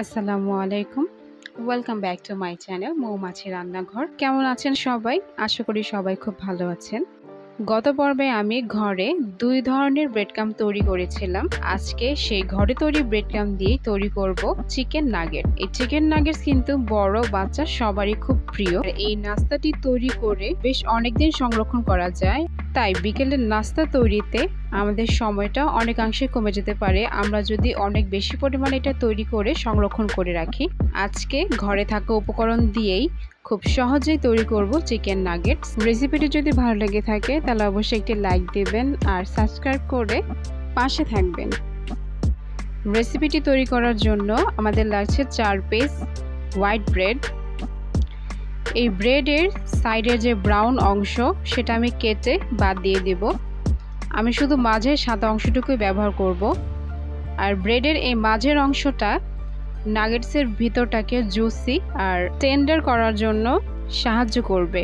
আসসালামু আলাইকুম। Welcome back to my channel মৌমাছি রান্নাঘর। কেমন আছেন সবাই? আশা করি সবাই খুব ভালো আছেন। গত পর্বে আমি ঘরে 2 ধরনের ব্রেডক্রাম্ব তৈরি করেছিলাম। আজকে সেই ঘরে তৈরি ব্রেডক্রাম্ব দিয়ে তৈরি করব চিকেন নাগেট। এই চিকেন নাগেটস কিন্তু বড় বাচ্চা সবারই খুব প্রিয়। এই নাস্তাটি তৈরি করে বেশ অনেকদিন সংরক্ষণ করা যায়। তাই বিকেলের নাস্তা তৈরিতে আমাদের সময়টা অনেকাংশে কমে যেতে পারে আমরা যদি অনেক বেশি পরিমাণে এটা তৈরি করে সংরক্ষণ করে রাখি। আজকে ঘরে থাকা উপকরণ দিয়েই খুব সহজেই তৈরি করব চিকেন নাগেটস। রেসিপিটি যদি ভালো লেগে থাকে তাহলে অবশ্যই একটি লাইক দেবেন আর সাবস্ক্রাইব করে পাশে থাকবেন। রেসিপিটি তৈরি করার জন্য আমাদের লাগছে 4 পিস হোয়াইট ব্রেড। এই ব্রেডের সাইডের যে ব্রাউন অংশ সেটা আমি কেটে বাদ দিয়ে দেব। আমি শুধু মাঝের সাদা অংশটুকুই ব্যবহার করব। আর ব্রেডের এই মাঝের অংশটা নাগেটসের ভিতরটাকে জুসি আর টেন্ডার করার জন্য সাহায্য করবে।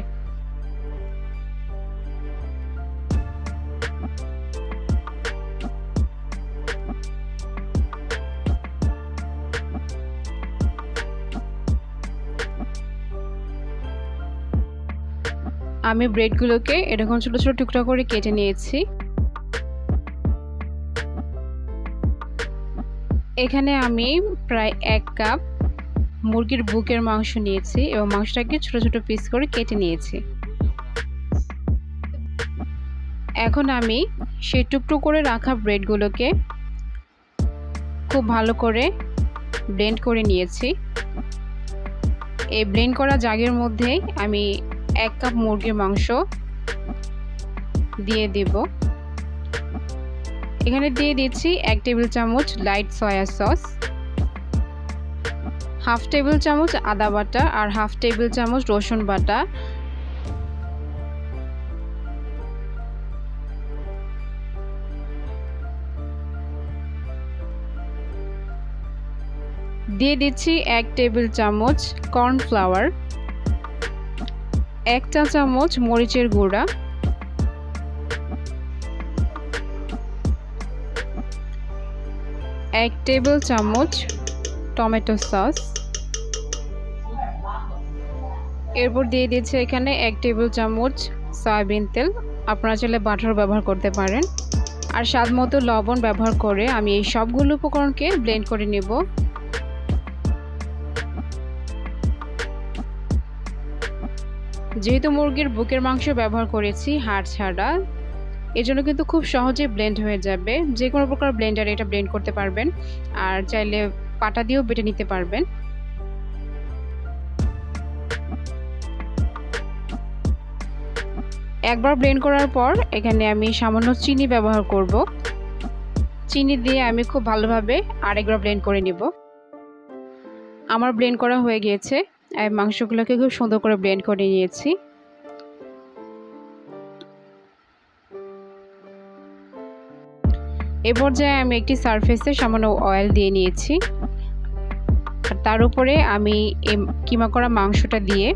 আমি ব্রেডগুলোকে এরকম ছোট ছোট টুকরা করে কেটে নিয়েছি। এখানে আমি প্রায় 1 কাপ মুরগির বুকের মাংস নিয়েছি এবং মাংসটাকে ছোট ছোট পিস করে কেটে নিয়েছি। এখন আমি সেই টুকরো করে রাখা ব্রেডগুলোকে খুব ভালো করে ব্লেন্ড করে নিয়েছি। এই ব্লেন্ড করা জাগের মধ্যেই আমি 1 কাপ মুরগির মাংস দিয়ে দেব। এখানে দিয়ে দিচ্ছি 1 টেবিল চামচ লাইট সয়া সস, 1/2 টেবিল চামচ আদা বাটা আর 1/2 টেবিল চামচ রসুন বাটা। দিয়ে দিচ্ছি 1 টেবিল চামচ কর্নফ্লাওয়ার, 1 চা চামচ মরিচের গুঁড়া, 1 টেবিল চামচ টমেটো সস। এরপর দিয়ে দিচ্ছি এখানে 1 টেবিল চামচ সয়াবিন তেল, আপনারা চাইলে বাটার ব্যবহার করতে পারেন। আর স্বাদ মতো লবণ ব্যবহার করে আমি এই সবগুলো উপকরণকে ব্লেন্ড করে নেব। যেহেতু মুরগির বুকের মাংস ব্যবহার করেছি হাড় ছাড়া, এজন্য কিন্তু খুব সহজে ব্লেন্ড হয়ে যাবে। যে কোনো প্রকার ব্লেন্ডারে এটা ব্লেন্ড করতে পারবেন আর চাইলে পাটা দিয়েও বেটে নিতে পারবেন। একবার ব্লেন্ড করার পর এখানে আমি সামান্য চিনি ব্যবহার করব। চিনি দিয়ে আমি খুব ভালোভাবে আরেকবার ব্লেন্ড করে নেব। আমার ব্লেন্ড করা হয়ে গিয়েছে। মাংসগুলোকে খুব সুন্দর করে ব্লেন্ড করে নিয়েছি। এ পর্যায়ে আমি একটি সারফেসে সামান্য অয়েল দিয়ে নিয়েছি আর তার উপরে আমি এই কিমা করা মাংসটা দিয়ে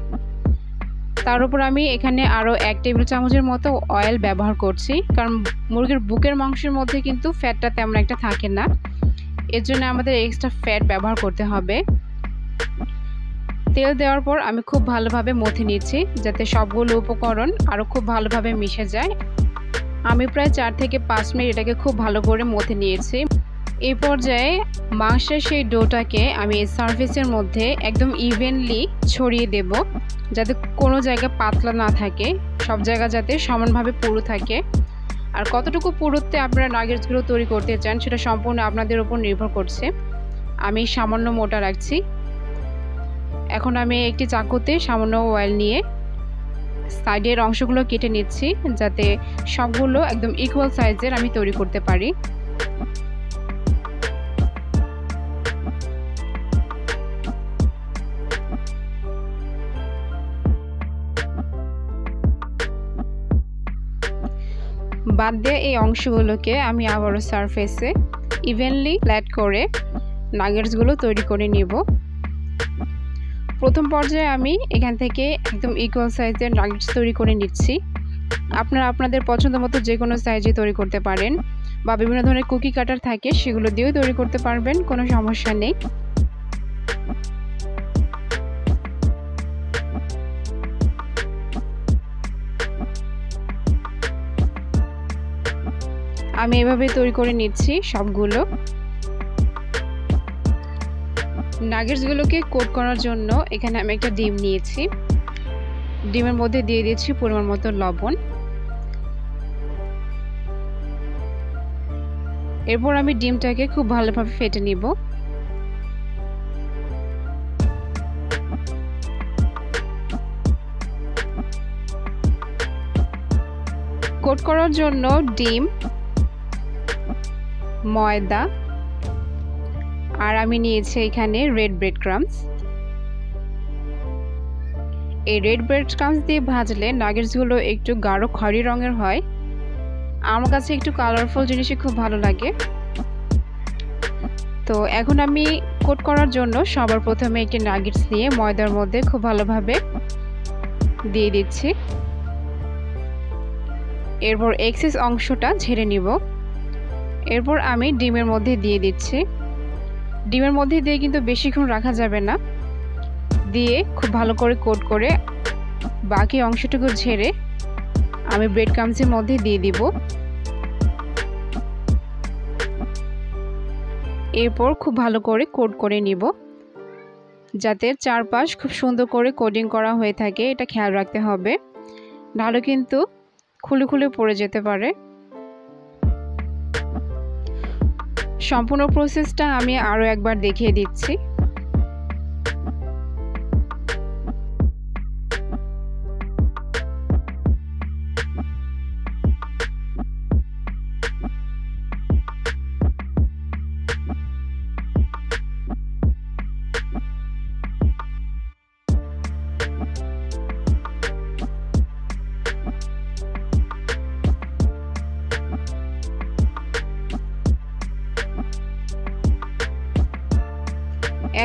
তার উপর আমি এখানে আরও 1 টেবিল চামচের মতো অয়েল ব্যবহার করছি, কারণ মুরগির বুকের মাংসের মধ্যে কিন্তু ফ্যাটটা তেমন একটা থাকে না, এর জন্য আমাদের এক্সট্রা ফ্যাট ব্যবহার করতে হবে। তেল দেওয়ার পর আমি খুব ভালোভাবে মথে নিচ্ছি যাতে সবগুলো উপকরণ আরও খুব ভালোভাবে মিশে যায়। আমি প্রায় 4 থেকে 5 মিনিট এটাকে খুব ভালো করে মথে নিয়েছি। এই পর্যায়ে মাংসের সেই ডোটাকে আমি এই সারফেসের মধ্যে একদম ইভেনলি ছড়িয়ে দেব, যাতে কোনো জায়গা পাতলা না থাকে, সব জায়গা যাতে সমানভাবে পুরো থাকে। আর কতটুকু পুরুত্বে আপনারা নাগেটসগুলো তৈরি করতে চান সেটা সম্পূর্ণ আপনাদের উপর নির্ভর করছে। আমি সামান্য মোটা রাখছি। এখন আমি একটি চাকুতে সামান্য অয়েল নিয়ে সাইডের অংশগুলো কেটে নিচ্ছি যাতে সবগুলো একদম ইকুয়াল সাইজের আমি তৈরি করতে পারি। বাদ দিয়ে এই অংশগুলোকে আমি আবারও সারফেসে ইভেনলি ফ্ল্যাট করে নাগেটসগুলো তৈরি করে নেব। প্রথম পর্যায়ে আমি এখান থেকে একদম ইকুয়াল সাইজের নাগেটস তৈরি করে নিচ্ছি। আপনারা আপনাদের পছন্দ মতো যে কোনো সাইজে তৈরি করতে পারেন বা বিভিন্ন ধরনের কুকি কাটার থাকে সেগুলো দিয়েও তৈরি করতে পারবেন, কোনো সমস্যা নেই। আমি এভাবে তৈরি করে নিচ্ছি সবগুলো। নাগেটসগুলোকে কোট করার জন্য এখানে আমি একটা ডিম নিয়েছি। ডিমের মধ্যে দিয়ে দিচ্ছি পরিমাণ মতো লবণ। এরপর আমি ডিমটাকে খুব ভালোভাবে ফেটে নিব। কোট করার জন্য ডিম, ময়দা আর আমি নিয়েছি এখানে রেড ব্রেড ক্রাম্বস। এই রেড ব্রেড ক্রাম্বস দিয়ে ভাজলে নাগেটসগুলো একটু গাঢ় খয়েরি রঙের হয়। আমার কাছে একটু কালারফুল জিনিসই খুব ভালো লাগে। তো এখন আমি কোট করার জন্য সবার প্রথমে একটি নাগেটস নিয়ে ময়দার মধ্যে খুব ভালোভাবে দিয়ে দিচ্ছি। এরপর এক্সেস অংশটা ঝেড়ে নিব। এরপর আমি ডিমের মধ্যে দিয়ে দিচ্ছি। ডিমের মধ্যে দিয়ে কিন্তু বেশিক্ষণ রাখা যাবে না। দিয়ে খুব ভালো করে কোট করে বাকি অংশটুকু ঝেড়ে আমি ব্রেড ক্রাম্বসের মধ্যে দিয়ে দিব। এরপর খুব ভালো করে কোট করে নিব, যাতে চারপাশ খুব সুন্দর করে কোটিং করা হয়ে থাকে। এটা খেয়াল রাখতে হবে, নাহলে কিন্তু খুলে খুলে পড়ে যেতে পারে। সম্পূর্ণ প্রসেসটা আমি আরও একবার দেখিয়ে দিচ্ছি।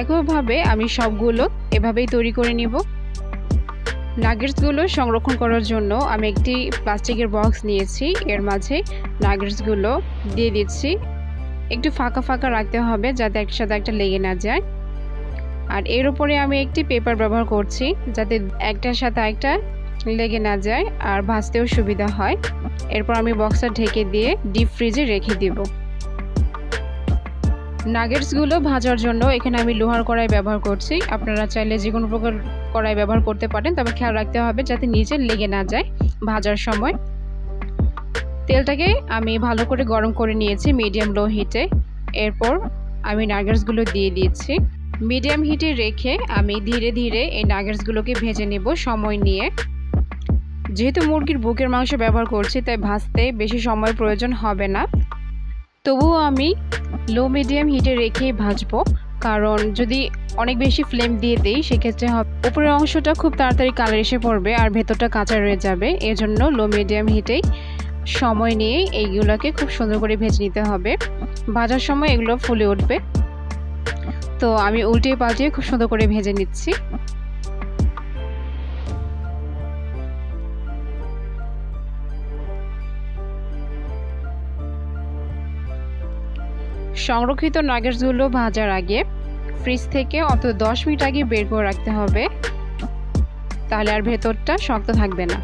একইভাবে আমি সবগুলো এভাবেই তৈরি করে নিব। নাগেটসগুলো সংরক্ষণ করার জন্য আমি একটি প্লাস্টিকের বক্স নিয়েছি। এর মাঝে নাগেটসগুলো দিয়ে দিচ্ছি। একটু ফাঁকা ফাঁকা রাখতে হবে যাতে একসাথে একটা লেগে না যায়। আর এর উপরে আমি একটি পেপার ব্যবহার করছি যাতে একটার সাথে একটা লেগে না যায় আর ভাজতেও সুবিধা হয়। এরপর আমি বক্সটা ঢেকে দিয়ে ডিপ ফ্রিজে রেখে দিব। নাগেটসগুলো ভাজার জন্য এখানে আমি লোহার কড়াই ব্যবহার করছি। আপনারা চাইলে যে কোনো প্রকার কড়াই ব্যবহার করতে পারেন, তবে খেয়াল রাখতে হবে যাতে নিচে লেগে না যায় ভাজার সময়। তেলটাকে আমি ভালো করে গরম করে নিয়েছি মিডিয়াম লো হিটে। এরপর আমি নাগেটসগুলো দিয়ে দিয়েছি। মিডিয়াম হিটে রেখে আমি ধীরে ধীরে এই নাগেটসগুলোকে ভেজে নেব সময় নিয়ে। যেহেতু মুরগির বুকের মাংস ব্যবহার করছি, তাই ভাজতে বেশি সময় প্রয়োজন হবে না। তবুও আমি লো মিডিয়াম হিটে রেখেই ভাজবো, কারণ যদি অনেক বেশি ফ্লেম দিয়ে দিই সেক্ষেত্রে উপরের অংশটা খুব তাড়াতাড়ি কালার এসে পড়বে আর ভেতরটা কাঁচা রয়ে যাবে। এর জন্য লো মিডিয়াম হিটেই সময় নিয়ে এইগুলোকে খুব সুন্দর করে ভেজে নিতে হবে। ভাজার সময় এগুলো ফুলে উঠবে। তো আমি উল্টিয়ে পাল্টিয়ে খুব সুন্দর করে ভেজে নিচ্ছি। সংরক্ষিত নাগেটসগুলো ভাজার আগে ফ্রিজ থেকে অন্তত 10 মিনিট আগে বের করে রাখতে হবে, তাহলে আর ভেতরটা শক্ত থাকবে না।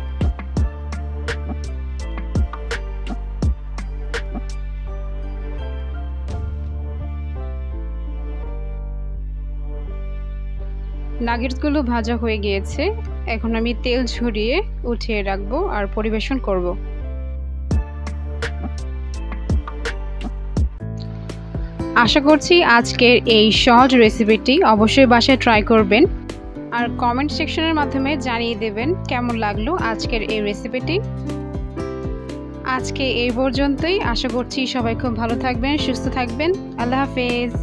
নাগেটসগুলো ভাজা হয়ে গিয়েছে। এখন আমি তেল ঝরিয়ে উঠিয়ে রাখবো আর পরিবেশন করব। আশা করছি আজকের এই সহজ রেসিপিটি অবশ্যই বাসায় ট্রাই করবেন আর কমেন্ট সেকশনের মাধ্যমে জানিয়ে দেবেন কেমন লাগলো আজকের এই রেসিপিটি। আজকে এই পর্যন্তই। আশা করছি সবাই খুব ভালো থাকবেন, সুস্থ থাকবেন। আল্লাহ হাফেজ।